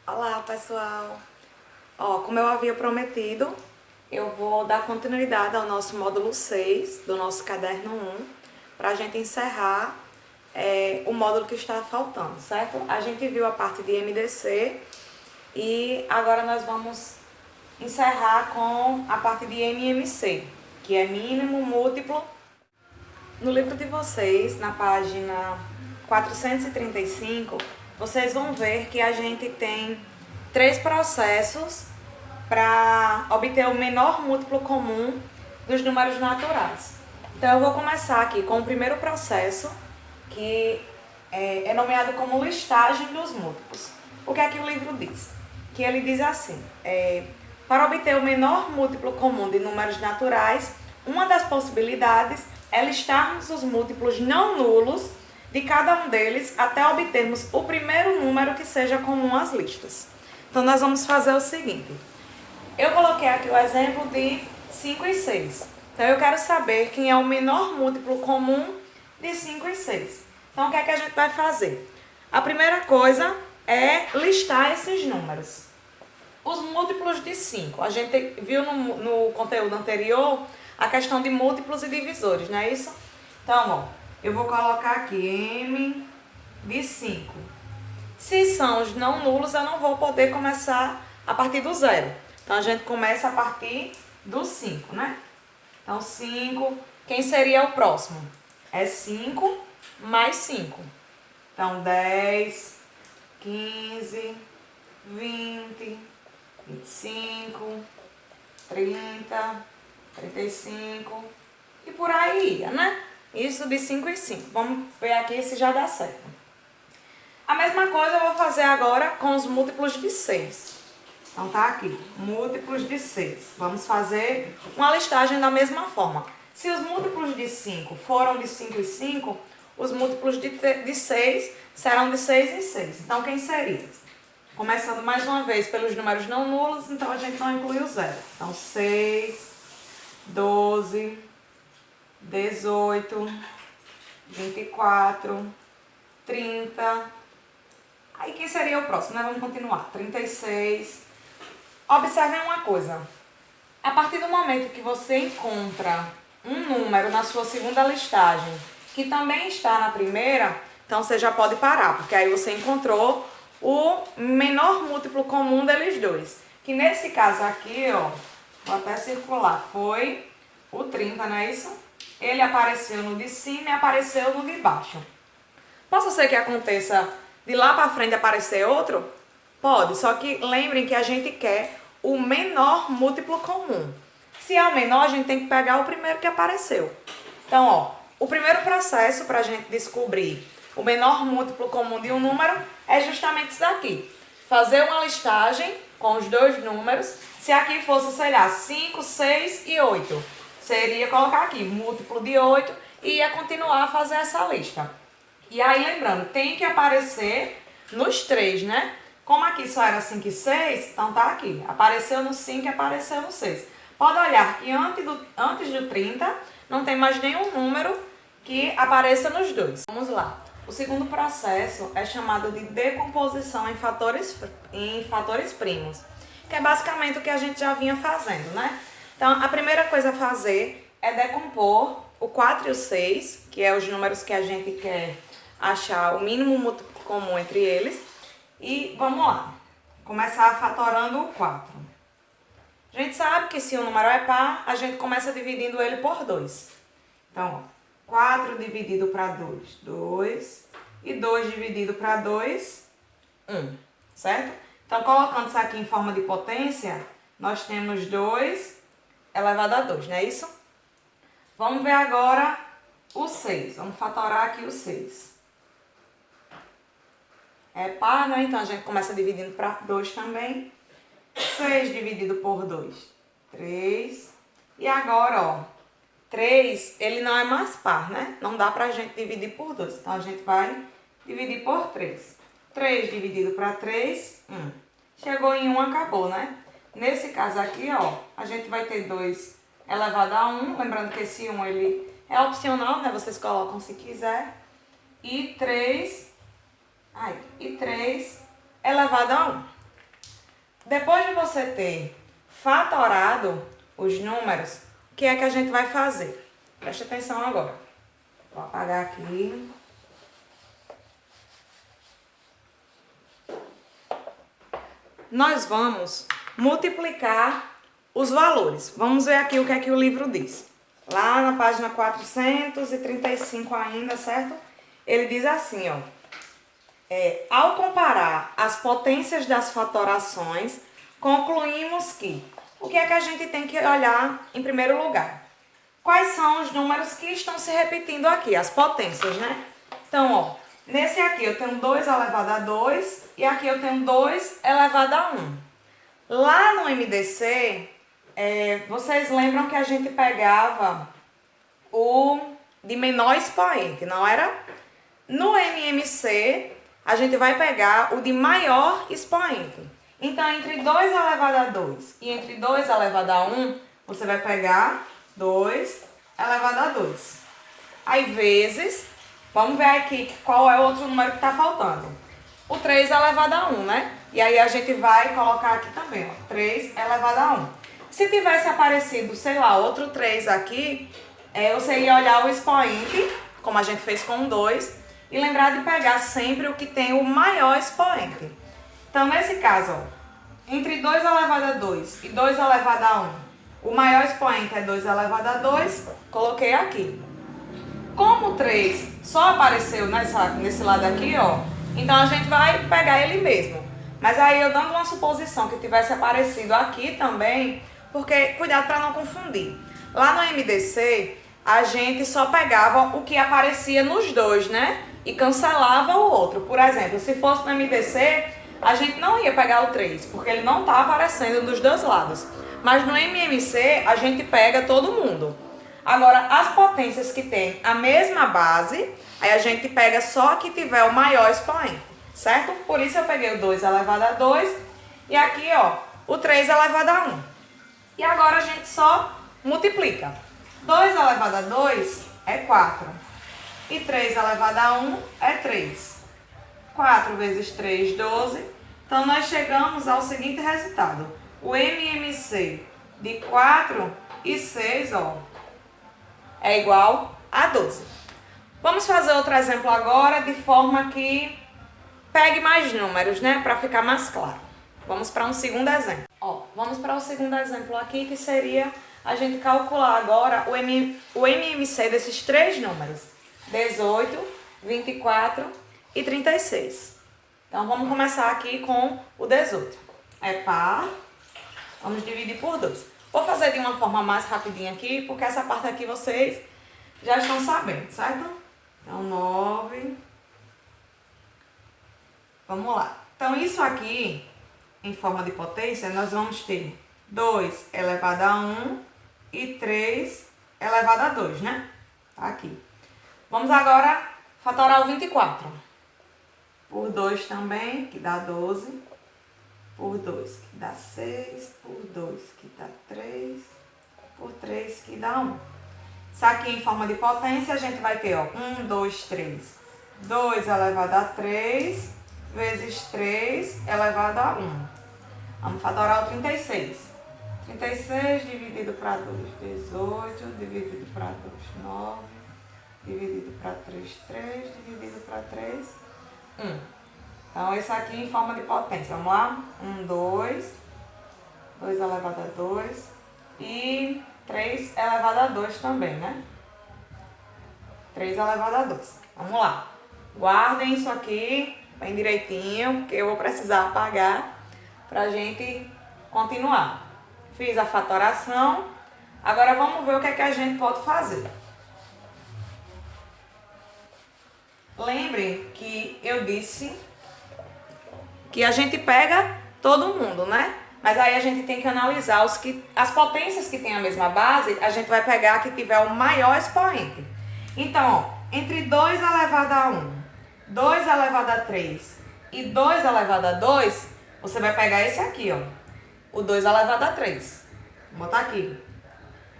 Olá, pessoal! Como eu havia prometido, eu vou dar continuidade ao nosso módulo 6 do nosso caderno 1 para a gente encerrar o módulo que está faltando, certo? A gente viu a parte de MDC e agora nós vamos encerrar com a parte de MMC, que é mínimo, múltiplo. No livro de vocês, na página 435, vocês vão ver que a gente tem 3 processos para obter o menor múltiplo comum dos números naturais. Então eu vou começar aqui com o primeiro processo, que é nomeado como listagem dos múltiplos. O que é que o livro diz? Que ele diz assim, para obter o menor múltiplo comum de números naturais, uma das possibilidades é listarmos os múltiplos não nulos de cada um deles até obtermos o primeiro número que seja comum às listas. Então nós vamos fazer o seguinte. Eu coloquei aqui o exemplo de 5 e 6. Então eu quero saber quem é o menor múltiplo comum de 5 e 6. Então o que é que a gente vai fazer? A primeira coisa é listar esses números. Os múltiplos de 5. A gente viu no conteúdo anterior a questão de múltiplos e divisores, não é isso? Então, eu vou colocar aqui M de 5. Se são os não nulos, eu não vou poder começar a partir do 0. Então, a gente começa a partir do 5, né? Então, 5, quem seria o próximo? É 5 mais 5. Então, 10, 15, 20, 25, 30... 35 e por aí ia, né? Isso de 5 e 5. Vamos ver aqui se já dá certo. A mesma coisa eu vou fazer agora com os múltiplos de 6. Então tá aqui, múltiplos de 6. Vamos fazer uma listagem da mesma forma. Se os múltiplos de 5 foram de 5 e 5, os múltiplos de 6 serão de 6 e 6. Então quem seria? Começando mais uma vez pelos números não nulos, então a gente não inclui o 0. Então 6... 12, 18, 24, 30. Aí quem seria o próximo, né? Vamos continuar. 36. Observem uma coisa. A partir do momento que você encontra um número na sua segunda listagem, que também está na primeira, então você já pode parar, porque aí você encontrou o menor múltiplo comum deles dois. Que nesse caso aqui, ó, vou até circular, foi o 30, não é isso? Ele apareceu no de cima e apareceu no de baixo. Posso ser que aconteça de lá para frente aparecer outro? Pode, só que lembrem que a gente quer o menor múltiplo comum. Se é o menor, a gente tem que pegar o primeiro que apareceu. Então, ó, o primeiro processo para a gente descobrir o menor múltiplo comum de um número é justamente isso daqui. Fazer uma listagem com os dois números. Se aqui fosse, sei lá, 5, 6 e 8, seria colocar aqui múltiplo de 8 e ia continuar a fazer essa lista. E aí, lembrando, tem que aparecer nos 3, né? Como aqui só era 5 e 6, então tá aqui. Apareceu no 5 e apareceu no 6. Pode olhar que antes do 30 não tem mais nenhum número que apareça nos dois. Vamos lá. O segundo processo é chamado de decomposição em fatores primos, que é basicamente o que a gente já vinha fazendo, né? Então, a primeira coisa a fazer é decompor o 4 e o 6, que é os números que a gente quer achar o mínimo múltiplo comum entre eles. E vamos lá, começar fatorando o 4. A gente sabe que se o número é par, a gente começa dividindo ele por 2. Então, ó, 4 dividido para 2, 2. E 2 dividido para 2, 1. Certo? Então, colocando isso aqui em forma de potência, nós temos 2 elevado a 2, não é isso? Vamos ver agora o 6. Vamos fatorar aqui o 6. É par, né? Então, a gente começa dividindo para 2 também. 6 dividido por 2, 3. E agora, ó, 3, ele não é mais par, né? Não dá pra gente dividir por 2. Então, a gente vai dividir por 3. 3 dividido para 3, 1. Chegou em 1, acabou, né? Nesse caso aqui, ó, a gente vai ter 2 elevado a 1. Lembrando que esse 1, ele é opcional, né? Vocês colocam se quiser. E 3 elevado a 1. depois de você ter fatorado os números, o que é que a gente vai fazer? Preste atenção agora. Vou apagar aqui. Nós vamos multiplicar os valores. Vamos ver aqui o que é que o livro diz. Lá na página 435 ainda, certo? Ele diz assim, ó. Ao comparar as potências das fatorações, concluímos que o que é que a gente tem que olhar em primeiro lugar? Quais são os números que estão se repetindo aqui, as potências, né? Então, ó, nesse aqui eu tenho 2 elevado a 2 e aqui eu tenho 2 elevado a 1. Lá no MDC, vocês lembram que a gente pegava o de menor expoente, não era? No MMC, a gente vai pegar o de maior expoente. Então, entre 2 elevado a 2 e entre 2 elevado a 1, você vai pegar 2 elevado a 2. Aí, vezes, vamos ver aqui qual é o outro número que está faltando. O 3 elevado a 1, né? E aí, a gente vai colocar aqui também, ó, 3 elevado a 1. Se tivesse aparecido, sei lá, outro 3 aqui, você ia olhar o expoente, como a gente fez com o 2, e lembrar de pegar sempre o que tem o maior expoente. Então, nesse caso, ó, entre 2 elevado a 2 e 2 elevado a 1, o maior expoente é 2 elevado a 2, coloquei aqui. Como o 3 só apareceu nesse lado aqui, ó, então a gente vai pegar ele mesmo. Mas aí eu dando uma suposição que tivesse aparecido aqui também, porque cuidado para não confundir. Lá no MDC, a gente só pegava o que aparecia nos dois, né? E cancelava o outro. Por exemplo, se fosse no MDC, a gente não ia pegar o 3, porque ele não está aparecendo dos dois lados. Mas no MMC, a gente pega todo mundo. Agora, as potências que tem a mesma base, aí a gente pega só que tiver o maior expoente, certo? Por isso eu peguei o 2 elevado a 2 e aqui, ó, o 3 elevado a 1. E agora a gente só multiplica. 2 elevado a 2 é 4. E 3 elevado a 1 é 3. 4 vezes 3, 12. Então, nós chegamos ao seguinte resultado. O MMC de 4 e 6, ó, é igual a 12. Vamos fazer outro exemplo agora, de forma que pegue mais números, né? Para ficar mais claro. Vamos para um segundo exemplo. Ó, vamos para o segundo exemplo aqui, que seria a gente calcular agora o MMC desses três números. 18, 24 e 36. Então, vamos começar aqui com o 18. É par, vamos dividir por 2. Vou fazer de uma forma mais rapidinha aqui, porque essa parte aqui vocês já estão sabendo, certo? Então, 9. Vamos lá. Então, isso aqui, em forma de potência, nós vamos ter 2 elevado a 1 e 3 elevado a 2, né? Tá aqui. Vamos agora fatorar o 24. Por 2 também, que dá 12. Por 2, que dá 6. Por 2, que dá 3. Por 3, que dá 1. Isso aqui em forma de potência, a gente vai ter, ó, 1, 2, 3. 2 elevado a 3, vezes 3 elevado a 1. Vamos fatorar o 36. 36 dividido para 2, 18. Dividido para 2, 9. Dividido para 3, 3. Dividido para 3, 1. Então, isso aqui em forma de potência. Vamos lá? 1, 2. 2 elevado a 2. E 3 elevado a 2 também, né? 3 elevado a 2. Vamos lá. Guardem isso aqui bem direitinho, porque eu vou precisar apagar pra gente continuar. Fiz a fatoração. Agora vamos ver o que é que a gente pode fazer. Lembrem que eu disse que a gente pega todo mundo, né? Mas aí a gente tem que analisar as potências que têm a mesma base, a gente vai pegar a que tiver o maior expoente. Então, ó, entre 2 elevado a 1, 2 elevado a 3 e 2 elevado a 2, você vai pegar esse aqui, ó. O 2 elevado a 3. Vou botar aqui.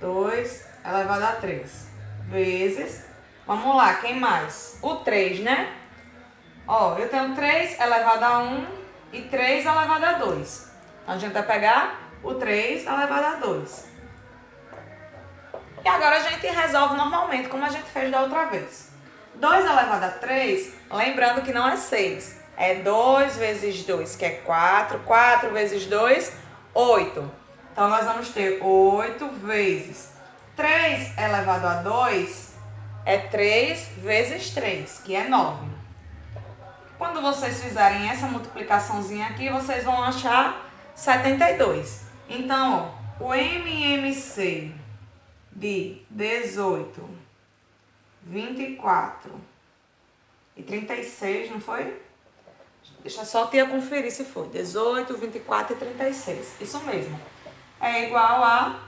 2 elevado a 3. Vezes, vamos lá, quem mais? O 3, né? Ó, eu tenho 3 elevado a 1 e 3 elevado a 2. Então, a gente vai pegar o 3 elevado a 2. E agora a gente resolve normalmente, como a gente fez da outra vez. 2 elevado a 3, lembrando que não é 6. É 2 vezes 2, que é 4. 4 vezes 2, 8. Então, nós vamos ter 8 vezes 3 elevado a 2, é 3 vezes 3, que é 9. Quando vocês fizerem essa multiplicaçãozinha aqui, vocês vão achar 72. Então, ó, o MMC de 18, 24 e 36, não foi? Deixa só a tia conferir se foi. 18, 24 e 36. Isso mesmo. É igual a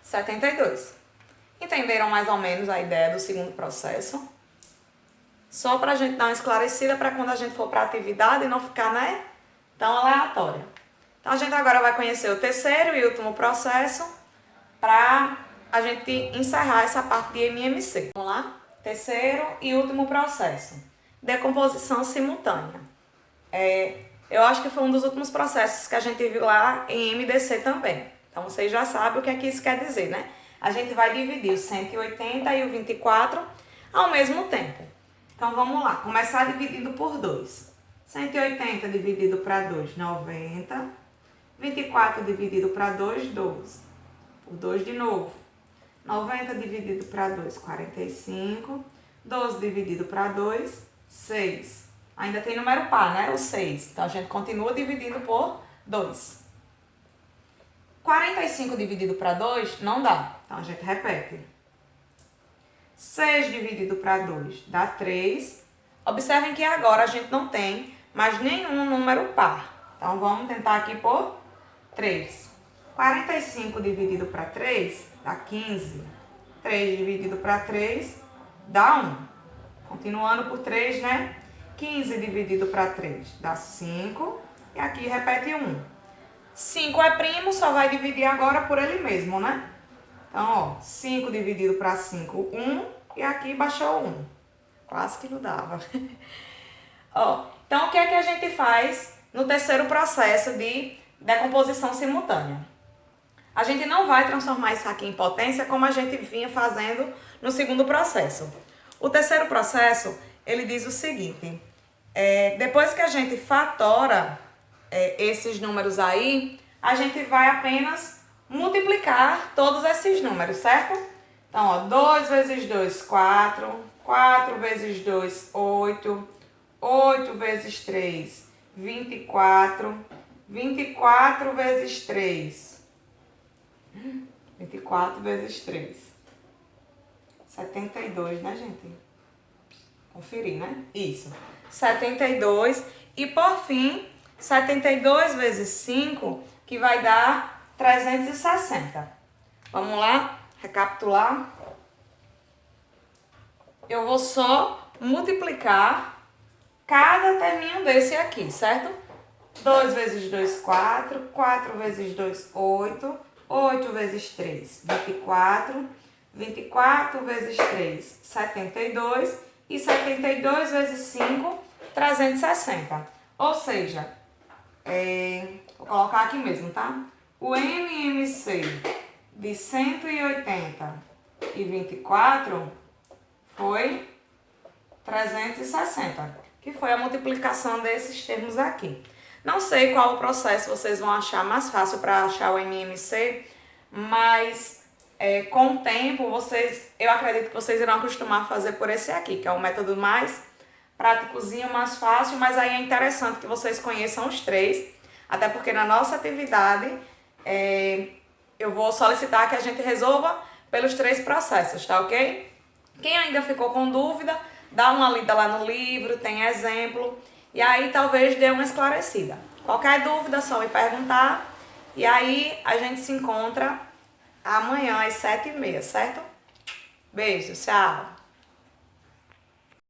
72. Entenderam mais ou menos a ideia do segundo processo? Só para a gente dar uma esclarecida para quando a gente for para a atividade não ficar, né, tão aleatória. Então, a gente agora vai conhecer o terceiro e último processo para a gente encerrar essa parte de MMC. Vamos lá? Terceiro e último processo. Decomposição simultânea. Eu acho que foi um dos últimos processos que a gente viu lá em MDC também. Então, vocês já sabem o que é que isso quer dizer, né? A gente vai dividir o 180 e o 24 ao mesmo tempo. Então, vamos lá. Começar dividindo por 2. 180 dividido para 2, 90. 24 dividido para 2, 12. Por 2 de novo. 90 dividido para 2, 45. 12 dividido para 2, 6. Ainda tem número par, né? O 6. Então, a gente continua dividindo por 2. 45 dividido para 2 não dá. Então, a gente repete. 6 dividido para 2 dá 3. Observem que agora a gente não tem mais nenhum número par. Então, vamos tentar aqui por 3. 45 dividido para 3 dá 15. 3 dividido para 3 dá 1. Continuando por 3, né? 15 dividido para 3 dá 5. E aqui repete 1. 5 é primo, só vai dividir agora por ele mesmo, né? Então, ó, 5 dividido para 5, 1. E aqui baixou 1. Quase que não dava. Ó, então, o que é que a gente faz no terceiro processo de decomposição simultânea? A gente não vai transformar isso aqui em potência como a gente vinha fazendo no segundo processo. O terceiro processo, ele diz o seguinte. Depois que a gente fatora esses números aí, a gente vai apenas multiplicar todos esses números, certo? Então, ó, 2 vezes 2, 4. 4 vezes 2, 8. 8 vezes 3, 24. 24 vezes 3. 24 vezes 3. 72, né, gente? Conferir, né? Isso. 72. E, por fim, 72 vezes 5, que vai dar 360. Vamos lá? Recapitular. Eu vou só multiplicar cada terminho desse aqui, certo? 2 vezes 2, 4. 4 vezes 2, 8. 8 vezes 3, 24. 24 vezes 3, 72. E 72 vezes 5, 360. Ou seja, vou colocar aqui mesmo, tá? O MMC de 180 e 24 foi 360, que foi a multiplicação desses termos aqui. Não sei qual o processo vocês vão achar mais fácil para achar o MMC, mas com o tempo eu acredito que vocês irão acostumar a fazer por esse aqui, que é o método mais práticozinho, mais fácil, mas aí é interessante que vocês conheçam os três, até porque na nossa atividade eu vou solicitar que a gente resolva pelos 3 processos, tá ok? Quem ainda ficou com dúvida, dá uma lida lá no livro, tem exemplo, e aí talvez dê uma esclarecida. Qualquer dúvida, só me perguntar, e aí a gente se encontra amanhã às 7h30, certo? Beijo, tchau!